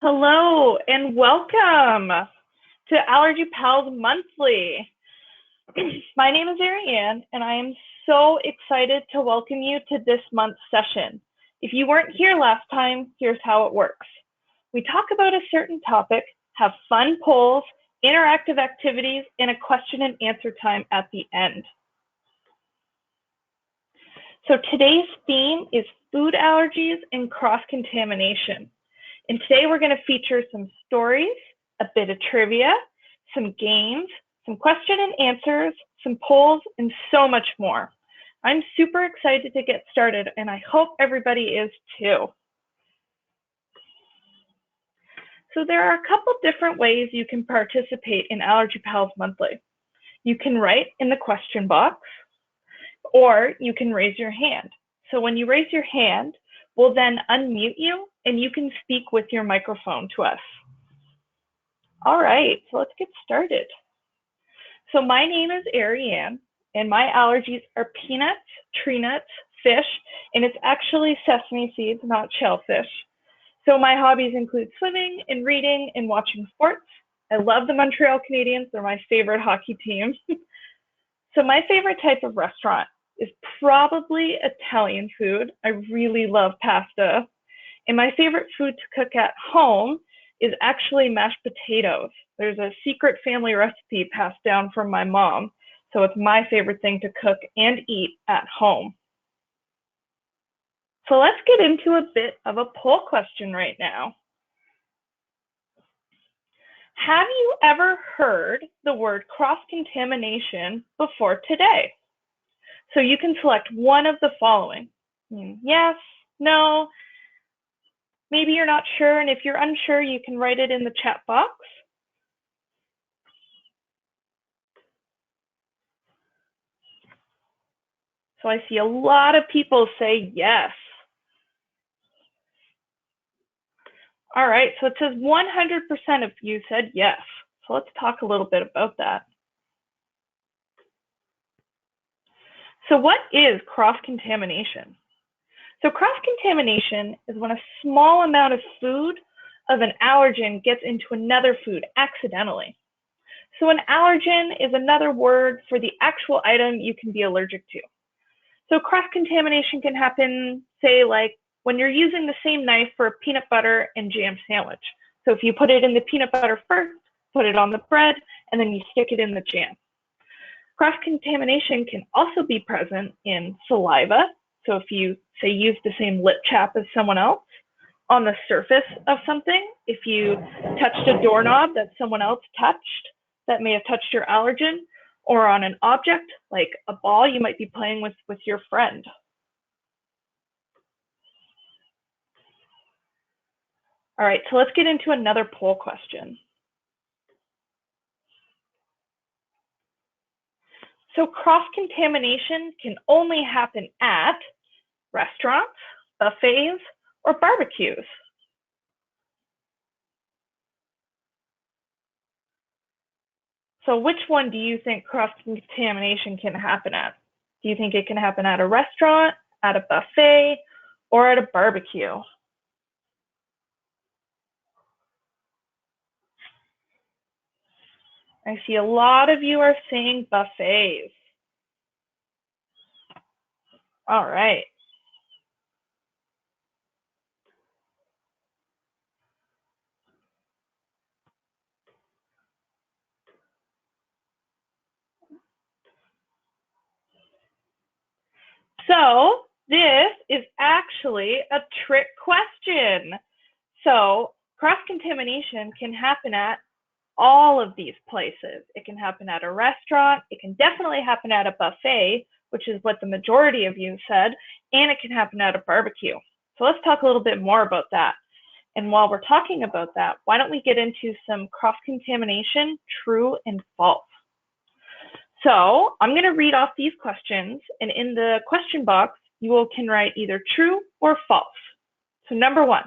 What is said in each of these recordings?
Hello and welcome to Allergy Pals Monthly. My name is Arianne and I am so excited to welcome you to this month's session. If you weren't here last time, here's how it works. We talk about a certain topic, have fun polls, interactive activities, and a question and answer time at the end. So today's theme is food allergies and cross-contamination. And today we're going to feature some stories, a bit of trivia, some games, some question and answers, some polls, and so much more. I'm super excited to get started, and I hope everybody is too. So there are a couple different ways you can participate in Allergy Pals Monthly. You can write in the question box, or you can raise your hand. So when you raise your hand, we'll then unmute you and you can speak with your microphone to us. All right, so let's get started. So my name is Arianne and my allergies are peanuts, tree nuts, fish, and it's actually sesame seeds, not shellfish. So my hobbies include swimming and reading and watching sports. I love the Montreal Canadiens, they're my favorite hockey team. So my favorite type of restaurant is probably Italian food. I really love pasta. And my favorite food to cook at home is actually mashed potatoes. There's a secret family recipe passed down from my mom. So it's my favorite thing to cook and eat at home. So let's get into a bit of a poll question right now. Have you ever heard the word cross-contamination before today? So you can select one of the following. Yes, no, maybe you're not sure, and if you're unsure, you can write it in the chat box. So I see a lot of people say yes. All right, so it says 100% of you said yes. So let's talk a little bit about that. So what is cross-contamination? So cross-contamination is when a small amount of food of an allergen gets into another food accidentally. So an allergen is another word for the actual item you can be allergic to. So cross-contamination can happen, say, like when you're using the same knife for a peanut butter and jam sandwich. So if you put it in the peanut butter first, put it on the bread, and then you stick it in the jam. Cross-contamination can also be present in saliva. So if you, say, use the same lip chap as someone else, on the surface of something, if you touched a doorknob that someone else touched that may have touched your allergen, or on an object like a ball you might be playing with your friend. All right, so let's get into another poll question. So cross-contamination can only happen at restaurants, buffets, or barbecues. So which one do you think cross-contamination can happen at? Do you think it can happen at a restaurant, at a buffet, or at a barbecue? I see a lot of you are saying buffets. All right. So this is actually a trick question. So cross-contamination can happen at all of these places. It can happen at a restaurant. It can definitely happen at a buffet, which is what the majority of you said, and it can happen at a barbecue. So let's talk a little bit more about that. And while we're talking about that, why don't we get into some cross-contamination, true and false. So I'm going to read off these questions, and in the question box, you can write either true or false. So number one,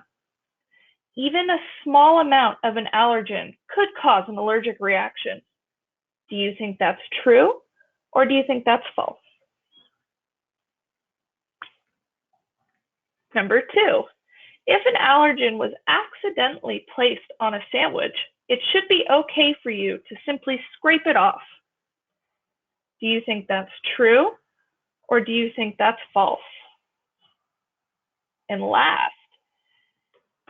even a small amount of an allergen could cause an allergic reaction. Do you think that's true, or do you think that's false? Number two, If an allergen was accidentally placed on a sandwich, it should be okay for you to simply scrape it off. Do you think that's true, or do you think that's false? And last,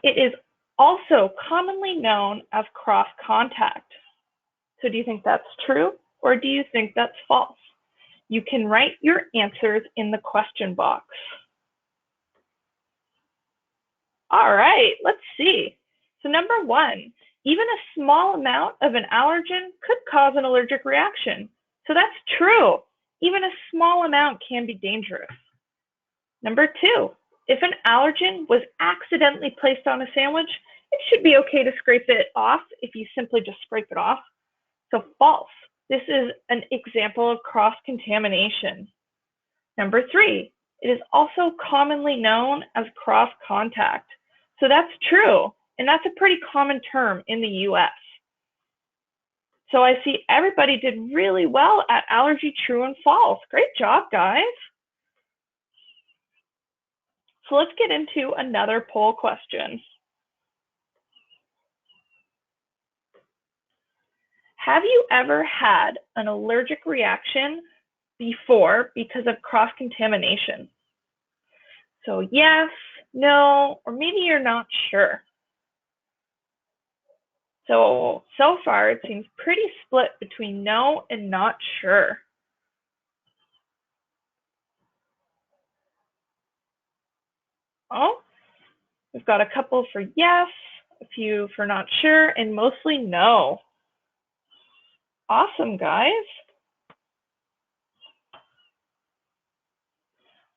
it is also commonly known as cross-contact. So do you think that's true, or do you think that's false? You can write your answers in the question box. All right, let's see. So number one, even a small amount of an allergen could cause an allergic reaction. So that's true. Even a small amount can be dangerous. Number two, if an allergen was accidentally placed on a sandwich, it should be okay to scrape it off if you simply just scrape it off. So false. This is an example of cross-contamination. Number three, it is also commonly known as cross-contact. So that's true, and that's a pretty common term in the US. So I see everybody did really well at allergy, true and false. Great job, guys. So let's get into another poll question. Have you ever had an allergic reaction before because of cross-contamination? So yes, no, or maybe you're not sure. So far it seems pretty split between no and not sure. Oh, we've got a couple for yes, a few for not sure, and mostly no. Awesome, guys.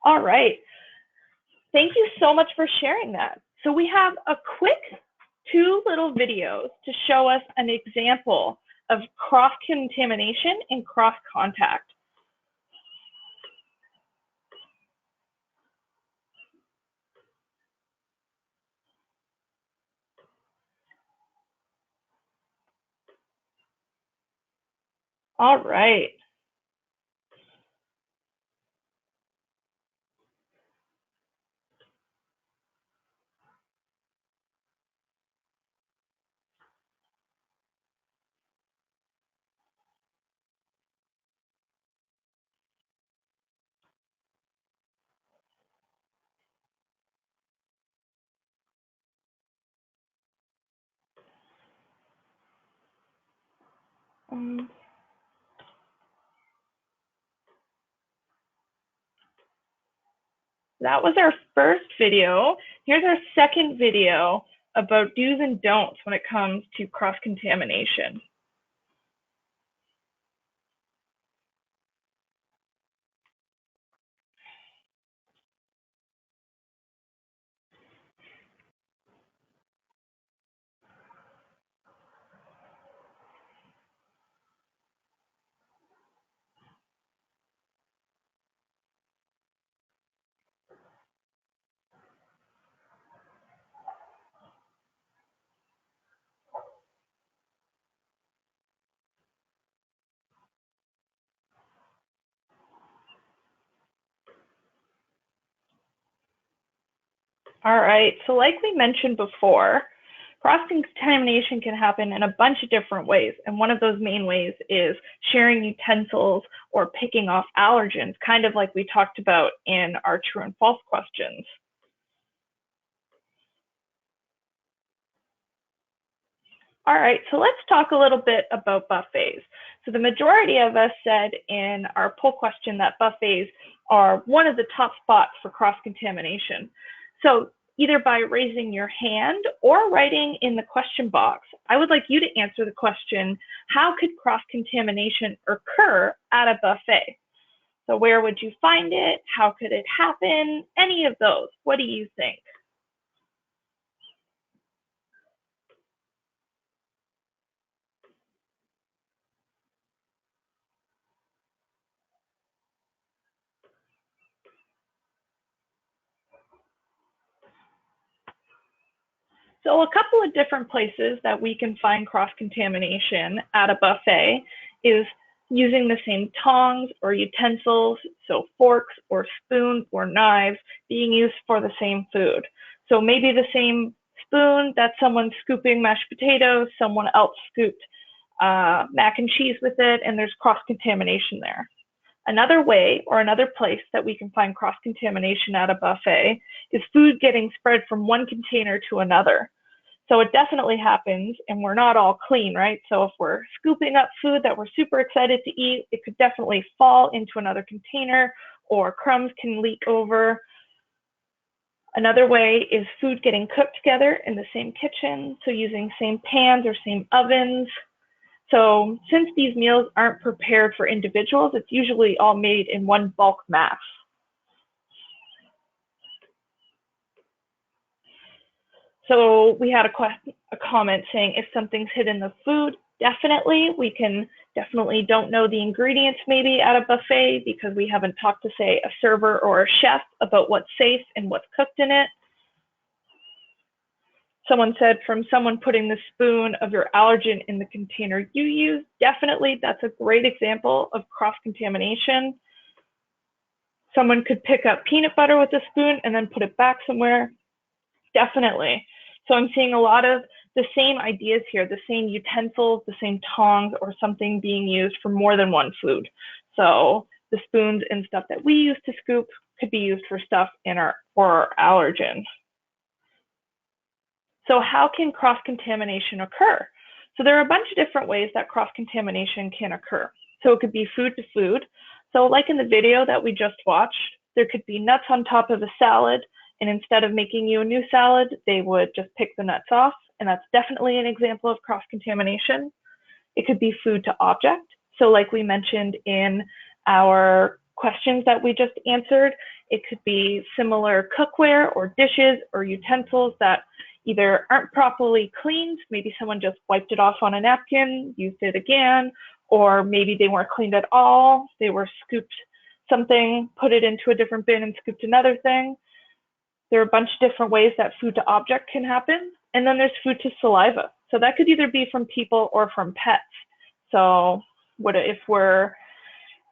All right. Thank you so much for sharing that. So we have a quick two little videos to show us an example of cross-contamination and cross-contact. All right. That was our first video. Here's our second video about do's and don'ts when it comes to cross-contamination. All right, so like we mentioned before, cross-contamination can happen in a bunch of different ways. And one of those main ways is sharing utensils or picking off allergens, kind of like we talked about in our true and false questions. All right, so let's talk a little bit about buffets. So the majority of us said in our poll question that buffets are one of the top spots for cross-contamination. So either by raising your hand or writing in the question box, I would like you to answer the question, how could cross-contamination occur at a buffet? So where would you find it? How could it happen? Any of those. What do you think? So a couple of different places that we can find cross-contamination at a buffet is using the same tongs or utensils, so forks or spoons or knives being used for the same food. So maybe the same spoon that someone's scooping mashed potatoes, someone else scooped mac and cheese with it, and there's cross-contamination there. Another way or another place that we can find cross-contamination at a buffet is food getting spread from one container to another. So it definitely happens, and we're not all clean, right? So if we're scooping up food that we're super excited to eat, it could definitely fall into another container, or crumbs can leak over. Another way is food getting cooked together in the same kitchen, so using same pans or same ovens. So since these meals aren't prepared for individuals, it's usually all made in one bulk mass. So we had a comment saying if something's hidden in the food, definitely. We can definitely don't know the ingredients maybe at a buffet because we haven't talked to, say, a server or a chef about what's safe and what's cooked in it. Someone said from someone putting the spoon of your allergen in the container you use, definitely that's a great example of cross-contamination. Someone could pick up peanut butter with a spoon and then put it back somewhere. Definitely. So I'm seeing a lot of the same ideas here, the same utensils, the same tongs, or something being used for more than one food. So the spoons and stuff that we use to scoop could be used for stuff for our allergen. So how can cross-contamination occur? So there are a bunch of different ways that cross-contamination can occur. So it could be food to food. So like in the video that we just watched, there could be nuts on top of a salad, and instead of making you a new salad, they would just pick the nuts off, and that's definitely an example of cross-contamination. It could be food to object. So like we mentioned in our questions that we just answered, it could be similar cookware or dishes or utensils that either aren't properly cleaned, maybe someone just wiped it off on a napkin, used it again, or maybe they weren't cleaned at all, they were scooped something, put it into a different bin and scooped another thing. There are a bunch of different ways that food to object can happen. And then there's food to saliva. So that could either be from people or from pets. So if we're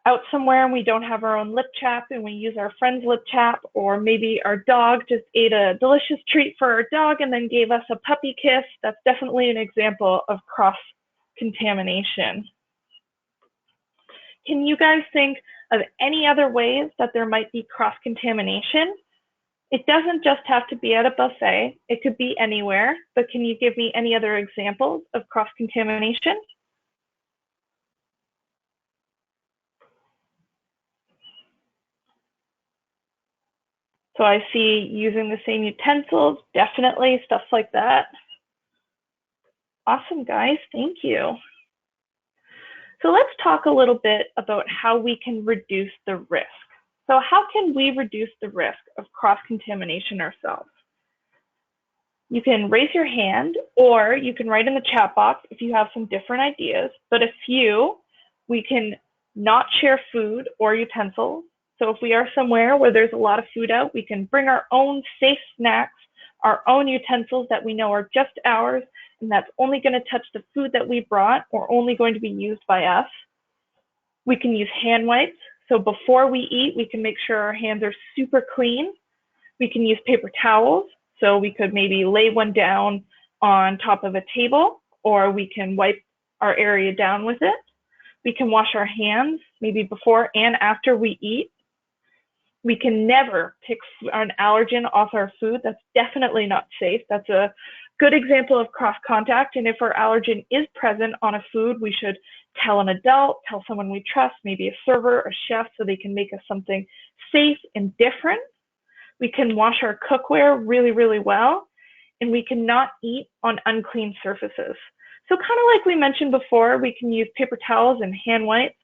out somewhere and we don't have our own lip chap and we use our friend's lip chap, or maybe our dog just ate a delicious treat for our dog and then gave us a puppy kiss, that's definitely an example of cross-contamination. Can you guys think of any other ways that there might be cross-contamination? It doesn't just have to be at a buffet, it could be anywhere, but can you give me any other examples of cross-contamination? So I see using the same utensils, definitely, stuff like that. Awesome, guys, thank you. So let's talk a little bit about how we can reduce the risk. So how can we reduce the risk of cross-contamination ourselves? You can raise your hand, or you can write in the chat box if you have some different ideas, but a few, we can not share food or utensils. So if we are somewhere where there's a lot of food out, we can bring our own safe snacks, our own utensils that we know are just ours, and that's only going to touch the food that we brought or only going to be used by us. We can use hand wipes. So before we eat, we can make sure our hands are super clean. We can use paper towels. So we could maybe lay one down on top of a table, or we can wipe our area down with it. We can wash our hands maybe before and after we eat. We can never pick an allergen off our food. That's definitely not safe. That's a good example of cross-contact. And if our allergen is present on a food, we should tell an adult, tell someone we trust, maybe a server, a chef, so they can make us something safe and different. We can wash our cookware really, really well, and we cannot eat on unclean surfaces. So kind of like we mentioned before, we can use paper towels and hand wipes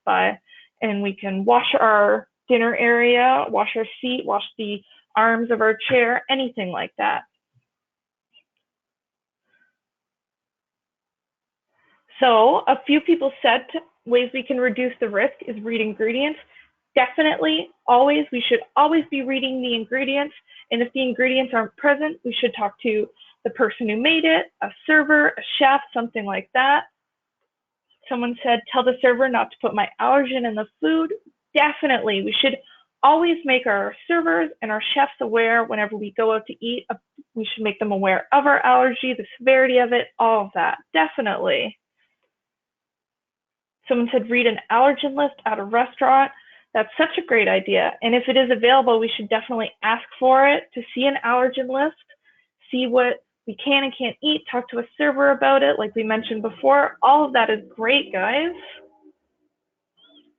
and we can wash our dinner area, wash our seat, wash the arms of our chair, anything like that. So a few people said ways we can reduce the risk is read ingredients. Definitely, we should always be reading the ingredients. And if the ingredients aren't present, we should talk to the person who made it, a server, a chef, something like that. Someone said, tell the server not to put my allergen in the food. Definitely. We should always make our servers and our chefs aware whenever we go out to eat. We should make them aware of our allergy, the severity of it, all of that. Definitely. Someone said, read an allergen list at a restaurant. That's such a great idea. And if it is available, we should definitely ask for it to see an allergen list, see what we can and can't eat, talk to a server about it, like we mentioned before. All of that is great, guys.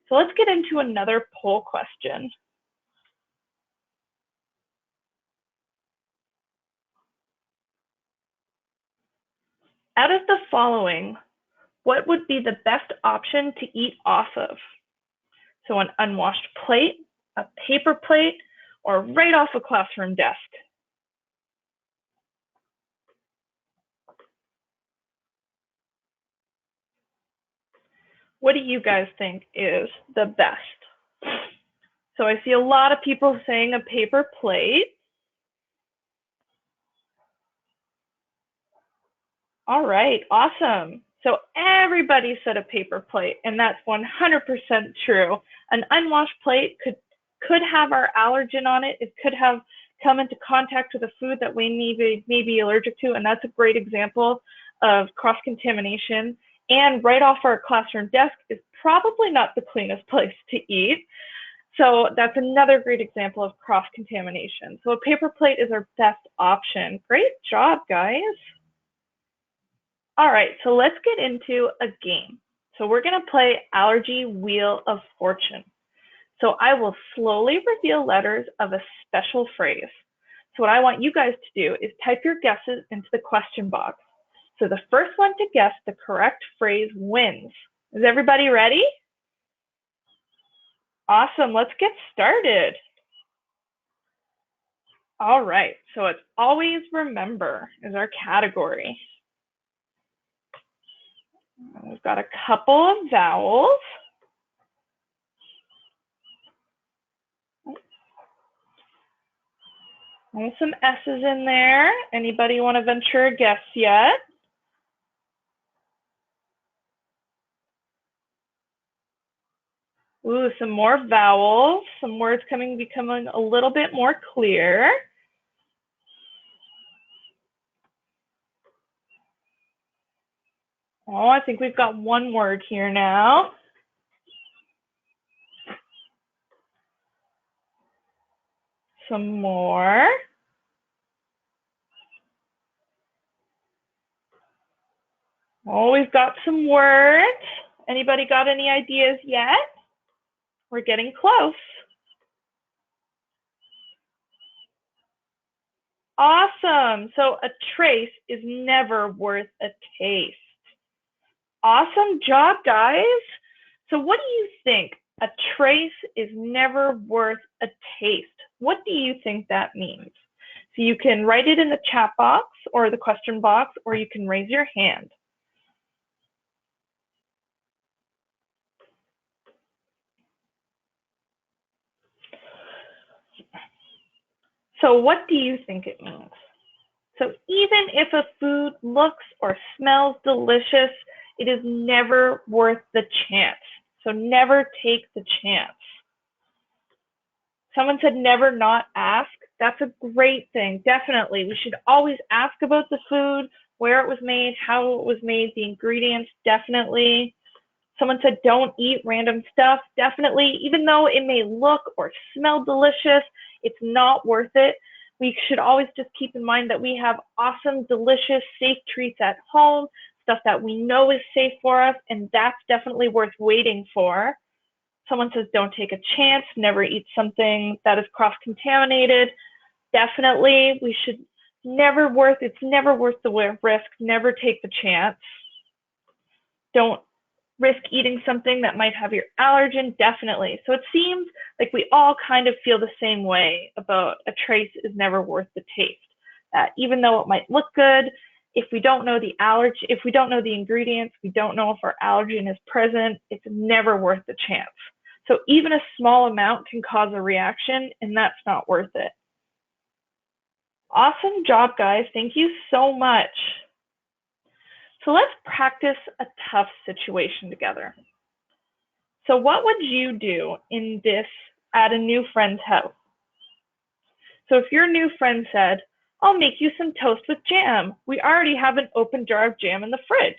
So let's get into another poll question. Out of the following, what would be the best option to eat off of? So an unwashed plate, a paper plate, or right off a classroom desk? What do you guys think is the best? So I see a lot of people saying a paper plate. All right, awesome. So everybody said a paper plate, and that's 100% true. An unwashed plate could have our allergen on it. It could have come into contact with a food that we may be allergic to, and that's a great example of cross-contamination. And right off our classroom desk is probably not the cleanest place to eat. So that's another great example of cross-contamination. So a paper plate is our best option. Great job, guys. All right, so let's get into a game. So we're gonna play Allergy Wheel of Fortune. So I will slowly reveal letters of a special phrase. So what I want you guys to do is type your guesses into the question box. So the first one to guess the correct phrase wins. Is everybody ready? Awesome, let's get started. All right, so it's always remember is our category. We've got a couple of vowels. And some S's in there. Anybody want to venture a guess yet? Ooh, some more vowels. Some words becoming a little bit more clear. Oh, I think we've got one word here now. Some more. Oh, we've got some words. Anybody got any ideas yet? We're getting close. Awesome. So a trace is never worth a taste. Awesome job, guys. So what do you think? A trace is never worth a taste. What do you think that means? So you can write it in the chat box or the question box, or you can raise your hand. So what do you think it means? So even if a food looks or smells delicious, it is never worth the chance. So never take the chance. Someone said never not ask. That's a great thing. Definitely. We should always ask about the food, where it was made, how it was made, the ingredients. Definitely. Someone said don't eat random stuff. Definitely. Even though it may look or smell delicious, it's not worth it. We should always just keep in mind that we have awesome, delicious, safe treats at home, stuff that we know is safe for us, and that's definitely worth waiting for. Someone says don't take a chance, never eat something that is cross-contaminated. Definitely, we should it's never worth the risk, never take the chance. Don't risk eating something that might have your allergen, definitely. So it seems like we all kind of feel the same way about a trace is never worth the taste. Even though it might look good, if we don't know the allergy, if we don't know the ingredients, we don't know if our allergen is present, it's never worth the chance. So even a small amount can cause a reaction, and that's not worth it. Awesome job, guys. Thank you so much. So let's practice a tough situation together. So what would you do in this at a new friend's house? So if your new friend said, I'll make you some toast with jam. We already have an open jar of jam in the fridge.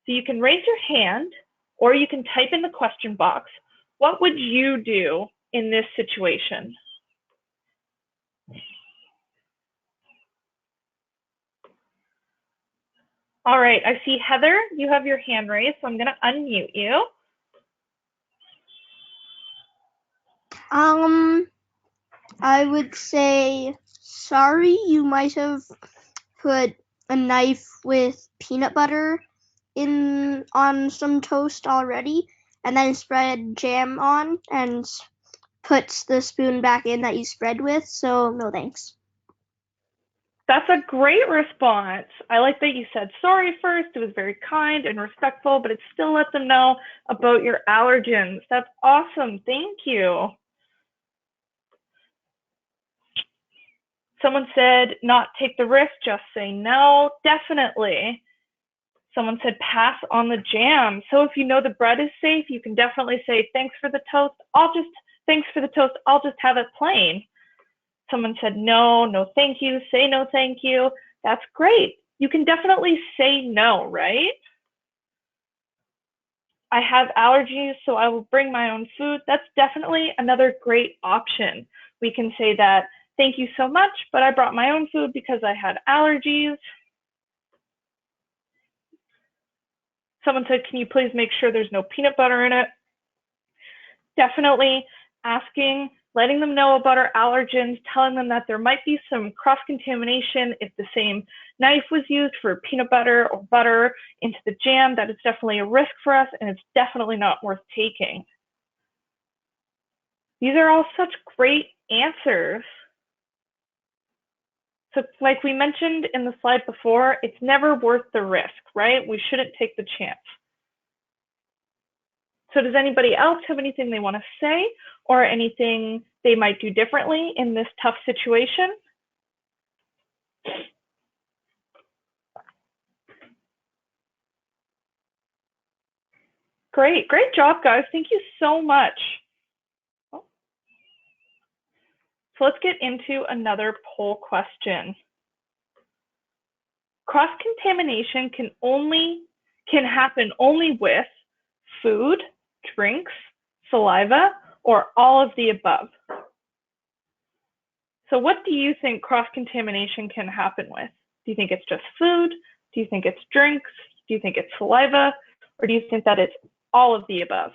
So you can raise your hand or you can type in the question box, what would you do in this situation? All right, I see Heather, you have your hand raised, so I'm going to unmute you. I would say, sorry, you might have put a knife with peanut butter on some toast already, and then spread jam on and puts the spoon back in that you spread with, so no thanks. That's a great response. I like that you said sorry first. It was very kind and respectful, but it still let them know about your allergens. That's awesome. Thank you. Someone said not take the risk, just say no. Definitely. Someone said pass on the jam. So if you know the bread is safe, you can definitely say thanks for the toast. Thanks for the toast. I'll just have it plain. Someone said no, no thank you, say no thank you. That's great. You can definitely say no, right? I have allergies, so I will bring my own food. That's definitely another great option. We can say that, thank you so much, but I brought my own food because I had allergies. Someone said, can you please make sure there's no peanut butter in it? Definitely asking, letting them know about our allergens, telling them that there might be some cross-contamination if the same knife was used for peanut butter or butter into the jam. That is definitely a risk for us, and it's definitely not worth taking. These are all such great answers. So like we mentioned in the slide before, it's never worth the risk, right? We shouldn't take the chance. So does anybody else have anything they want to say or anything they might do differently in this tough situation? Great job, guys. Thank you so much. So let's get into another poll question. Cross-contamination can happen only with food, drinks, saliva, or all of the above. So what do you think cross-contamination can happen with? Do you think it's just food? Do you think it's drinks? Do you think it's saliva? Or do you think that it's all of the above?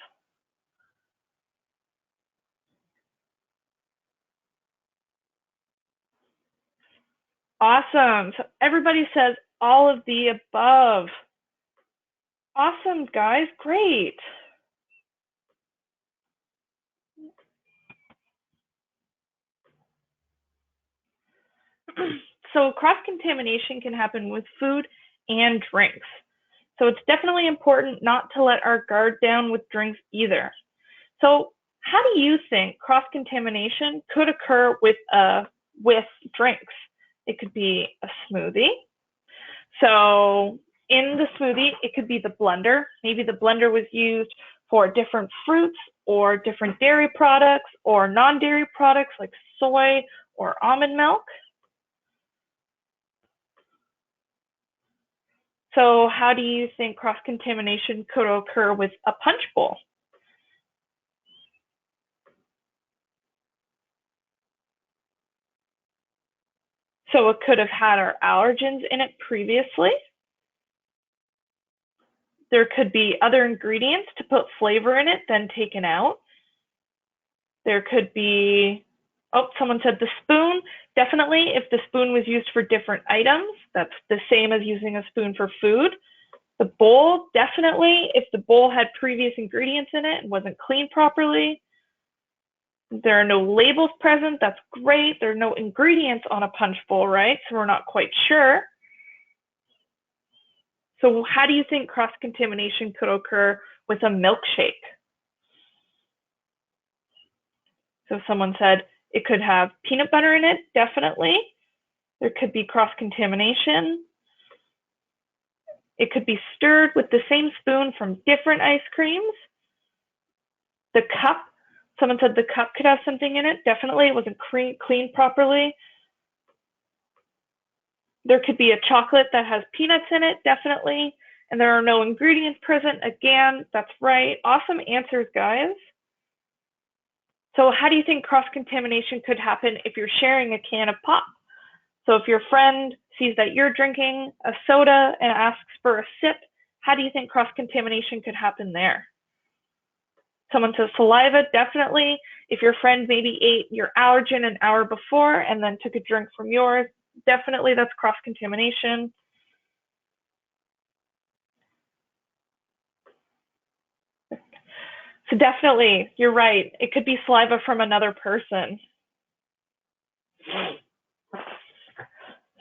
Awesome. So everybody says all of the above. Awesome, guys. Great. So cross-contamination can happen with food and drinks. So it's definitely important not to let our guard down with drinks either. So how do you think cross-contamination could occur with drinks? It could be a smoothie. So in the smoothie, it could be the blender. Maybe the blender was used for different fruits or different dairy products or non-dairy products like soy or almond milk. So how do you think cross-contamination could occur with a punch bowl? So it could have had our allergens in it previously. There could be other ingredients to put flavor in it, then taken out. There could be, oh, someone said the spoon. Definitely, if the spoon was used for different items, that's the same as using a spoon for food. The bowl, definitely, if the bowl had previous ingredients in it and wasn't cleaned properly. There are no labels present. That's great. There are no ingredients on a punch bowl, right? So we're not quite sure. So how do you think cross-contamination could occur with a milkshake? So someone said it could have peanut butter in it, definitely. There could be cross-contamination. It could be stirred with the same spoon from different ice creams. The cup, someone said the cup could have something in it. Definitely, it wasn't cleaned properly. There could be a chocolate that has peanuts in it, definitely. And there are no ingredients present. Again, that's right. Awesome answers, guys. So how do you think cross-contamination could happen if you're sharing a can of pop? So if your friend sees that you're drinking a soda and asks for a sip, how do you think cross-contamination could happen there? Someone says saliva, definitely. If your friend maybe ate your allergen an hour before and then took a drink from yours, definitely that's cross-contamination. So definitely, you're right. It could be saliva from another person.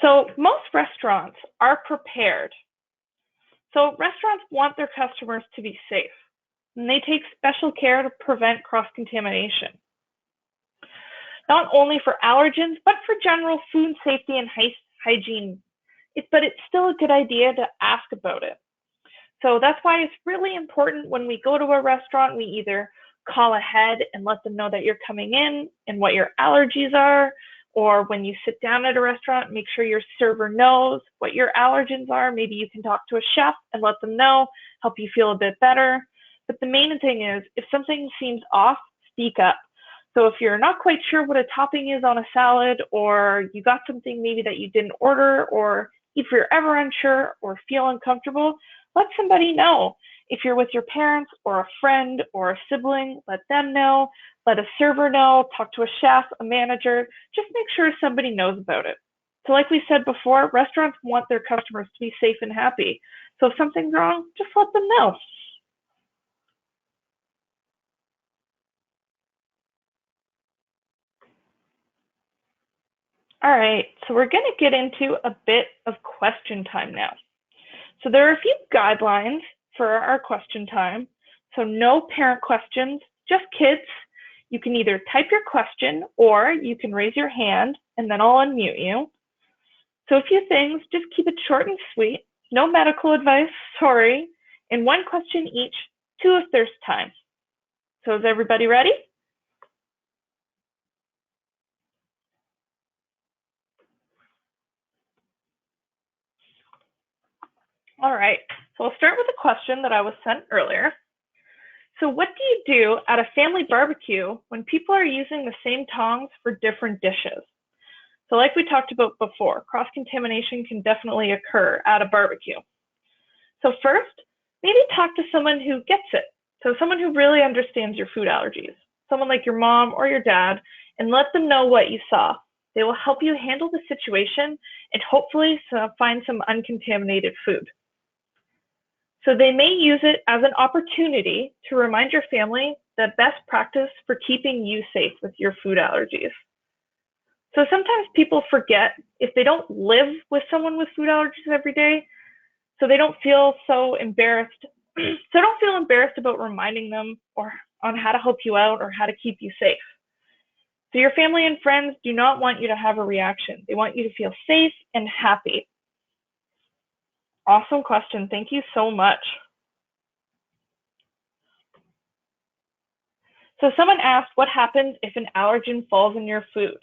So most restaurants are prepared. So restaurants want their customers to be safe, and they take special care to prevent cross-contamination. Not only for allergens, but for general food safety and hygiene. But it's still a good idea to ask about it. So that's why it's really important when we go to a restaurant, we either call ahead and let them know that you're coming in and what your allergies are, or when you sit down at a restaurant, make sure your server knows what your allergens are. Maybe you can talk to a chef and let them know, help you feel a bit better. But the main thing is, if something seems off, speak up. So if you're not quite sure what a topping is on a salad, or you got something maybe that you didn't order, or if you're ever unsure or feel uncomfortable, let somebody know. If you're with your parents or a friend or a sibling, let them know. Let a server know, talk to a chef, a manager, just make sure somebody knows about it. So like we said before, restaurants want their customers to be safe and happy. So if something's wrong, just let them know. All right, so we're going to get into a bit of question time now. So there are a few guidelines for our question time. So no parent questions, just kids. You can either type your question or you can raise your hand and then I'll unmute you. So a few things, just keep it short and sweet. No medical advice, sorry. And one question each, two if there's time. So is everybody ready? All right, so I'll start with a question that I was sent earlier. So what do you do at a family barbecue when people are using the same tongs for different dishes? So like we talked about before, cross-contamination can definitely occur at a barbecue. So first, maybe talk to someone who gets it. So someone who really understands your food allergies, someone like your mom or your dad, and let them know what you saw. They will help you handle the situation and hopefully find some uncontaminated food. So they may use it as an opportunity to remind your family that best practice for keeping you safe with your food allergies. So sometimes people forget if they don't live with someone with food allergies every day, so they don't feel so embarrassed. So don't feel embarrassed about reminding them or on how to help you out or how to keep you safe. So your family and friends do not want you to have a reaction. They want you to feel safe and happy. Awesome question. Thank you so much. So someone asked, what happens if an allergen falls in your food?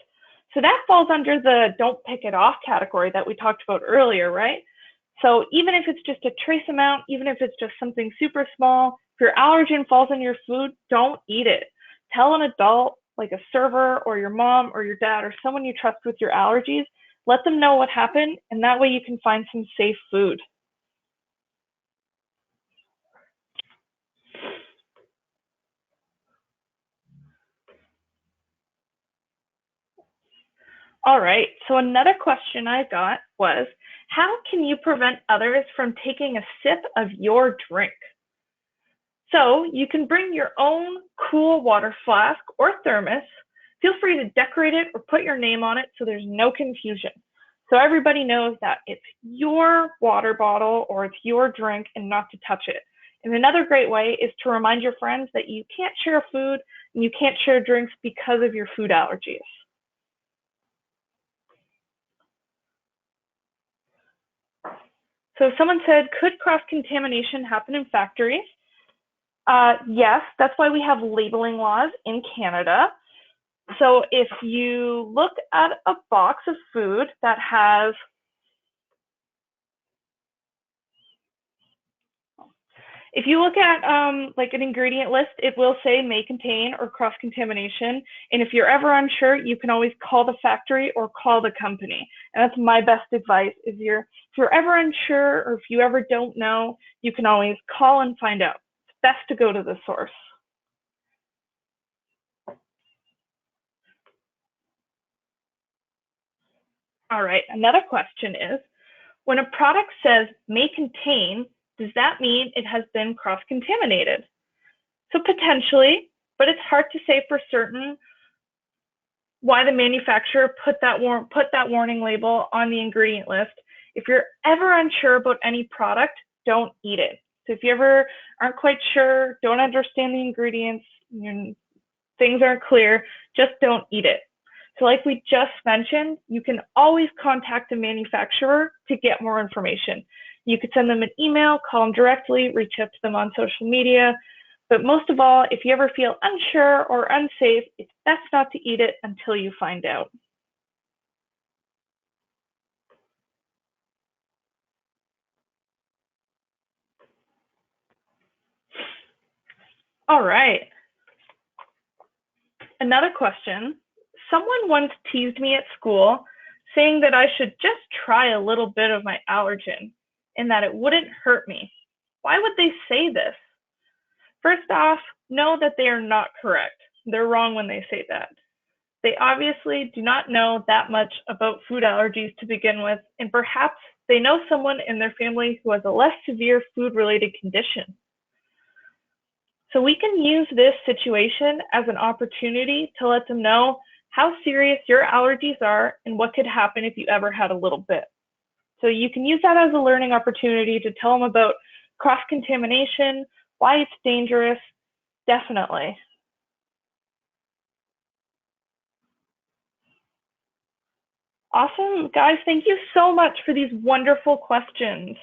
So that falls under the don't pick it off category that we talked about earlier, right? So even if it's just a trace amount, even if it's just something super small, if your allergen falls in your food, don't eat it. Tell an adult, like a server or your mom or your dad or someone you trust with your allergies, let them know what happened, and that way you can find some safe food. All right, so another question I got was, how can you prevent others from taking a sip of your drink? So you can bring your own cool water flask or thermos. Feel free to decorate it or put your name on it so there's no confusion. So everybody knows that it's your water bottle or it's your drink and not to touch it. And another great way is to remind your friends that you can't share food and you can't share drinks because of your food allergies. So someone said, could cross-contamination happen in factories? Yes, that's why we have labeling laws in Canada. So if you look at a box of food that has if you look at like an ingredient list, it will say may contain or cross-contamination. And if you're ever unsure, you can always call the factory or call the company. And that's my best advice. If you're ever unsure or if you ever don't know, you can always call and find out. It's best to go to the source. All right, another question is, when a product says may contain, does that mean it has been cross-contaminated? So potentially, but it's hard to say for certain why the manufacturer put that warning label on the ingredient list. If you're ever unsure about any product, don't eat it. So if you ever aren't quite sure, don't understand the ingredients, things aren't clear, just don't eat it. So like we just mentioned, you can always contact the manufacturer to get more information. You could send them an email, call them directly, reach out to them on social media. But most of all, if you ever feel unsure or unsafe, it's best not to eat it until you find out. All right. Another question. Someone once teased me at school saying that I should just try a little bit of my allergen and that it wouldn't hurt me. Why would they say this? First off, know that they are not correct. They're wrong when they say that. They obviously do not know that much about food allergies to begin with, and perhaps they know someone in their family who has a less severe food-related condition. So we can use this situation as an opportunity to let them know how serious your allergies are and what could happen if you ever had a little bit. So you can use that as a learning opportunity to tell them about cross-contamination, why it's dangerous, definitely. Awesome, guys. Thank you so much for these wonderful questions.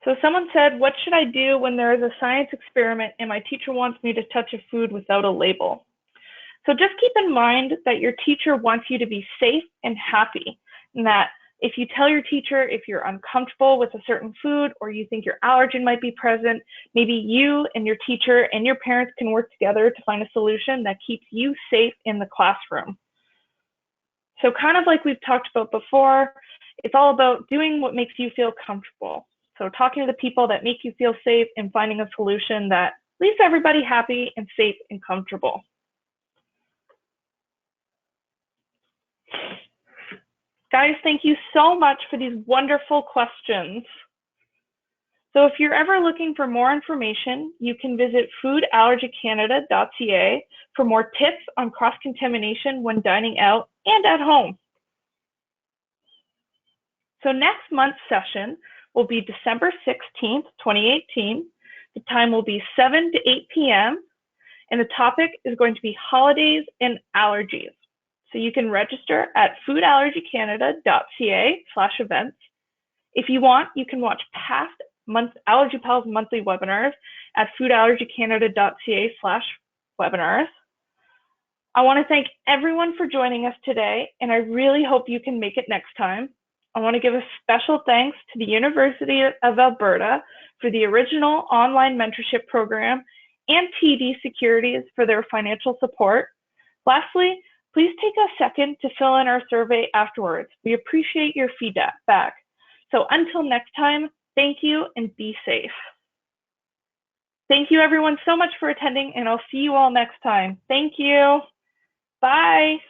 So someone said, what should I do when there is a science experiment and my teacher wants me to touch a food without a label? So just keep in mind that your teacher wants you to be safe and happy, and that if you tell your teacher if you're uncomfortable with a certain food or you think your allergen might be present, maybe you and your teacher and your parents can work together to find a solution that keeps you safe in the classroom. So kind of like we've talked about before, it's all about doing what makes you feel comfortable. So talking to the people that make you feel safe and finding a solution that leaves everybody happy and safe and comfortable. Guys, thank you so much for these wonderful questions. So if you're ever looking for more information, you can visit foodallergycanada.ca for more tips on cross-contamination when dining out and at home. So next month's session will be December 16th, 2018. The time will be 7 to 8 p.m. and the topic is going to be holidays and allergies. So you can register at foodallergycanada.ca/events. If you want, you can watch past Allergy Pals monthly webinars at foodallergycanada.ca/webinars. I want to thank everyone for joining us today, and I really hope you can make it next time. I want to give a special thanks to the University of Alberta for the original online mentorship program and TD Securities for their financial support. Lastly, please take a second to fill in our survey afterwards. We appreciate your feedback. So until next time, thank you and be safe. Thank you everyone so much for attending, and I'll see you all next time. Thank you. Bye.